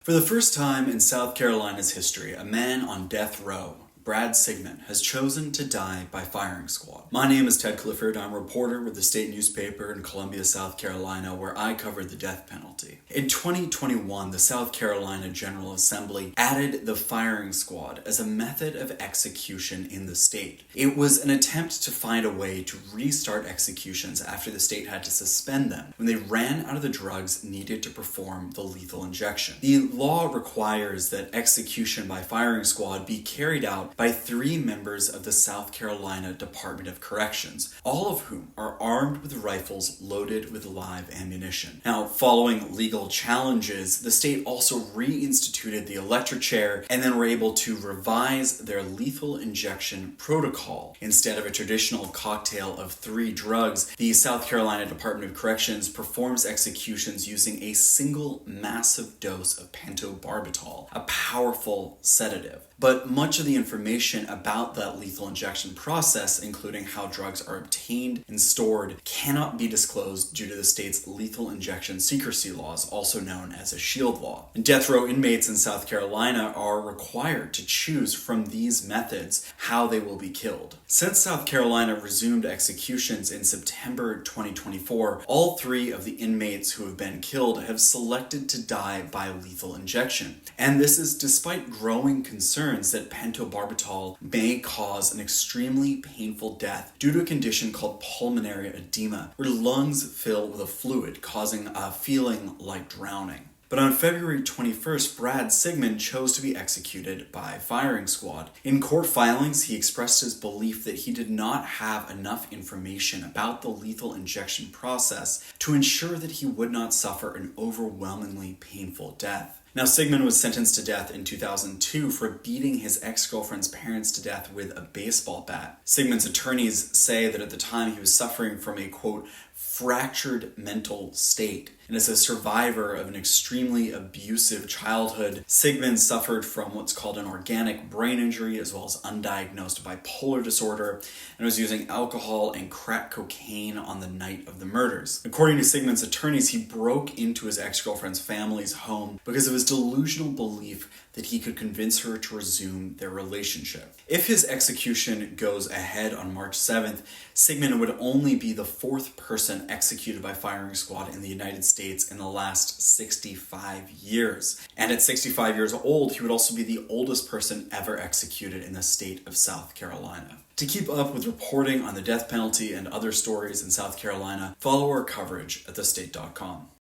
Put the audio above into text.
For the first time in South Carolina's history, a man on death row, Brad Sigmon, has chosen to die by firing squad. My name is Ted Clifford. I'm a reporter with the state newspaper in Columbia, South Carolina, where I covered the death penalty. In 2021, the South Carolina General Assembly added the firing squad as a method of execution in the state. It was an attempt to find a way to restart executions after the state had to suspend them when they ran out of the drugs needed to perform the lethal injection. The law requires that execution by firing squad be carried out by 3 members of the South Carolina Department of Corrections, all of whom are armed with rifles loaded with live ammunition. Now, following legal challenges, the state also reinstituted the electric chair and then were able to revise their lethal injection protocol. Instead of a traditional cocktail of 3 drugs, the South Carolina Department of Corrections performs executions using a single massive dose of pentobarbital, a powerful sedative. But much of the information about that lethal injection process, including how drugs are obtained and stored, cannot be disclosed due to the state's lethal injection secrecy laws, also known as a SHIELD law. And death row inmates in South Carolina are required to choose from these methods how they will be killed. Since South Carolina resumed executions in September 2024, all 3 of the inmates who have been killed have selected to die by lethal injection. And this is despite growing concerns that pentobarbital may cause an extremely painful death due to a condition called pulmonary edema, where lungs fill with a fluid, causing a feeling like drowning. But on February 21st, Brad Sigmon chose to be executed by firing squad. In court filings, he expressed his belief that he did not have enough information about the lethal injection process to ensure that he would not suffer an overwhelmingly painful death. Now, Sigmon was sentenced to death in 2002 for beating his ex-girlfriend's parents to death with a baseball bat. Sigmon's attorneys say that at the time he was suffering from a, quote, fractured mental state. And as a survivor of an extremely abusive childhood, Sigmon suffered from what's called an organic brain injury as well as undiagnosed bipolar disorder, and was using alcohol and crack cocaine on the night of the murders. According to Sigmon's attorneys, he broke into his ex-girlfriend's family's home because of his delusional belief that he could convince her to resume their relationship. If his execution goes ahead on March 7th, Sigmon would only be the 4th person executed by firing squad in the United States in the last 65 years. And at 65 years old, he would also be the oldest person ever executed in the state of South Carolina. To keep up with reporting on the death penalty and other stories in South Carolina, follow our coverage at thestate.com.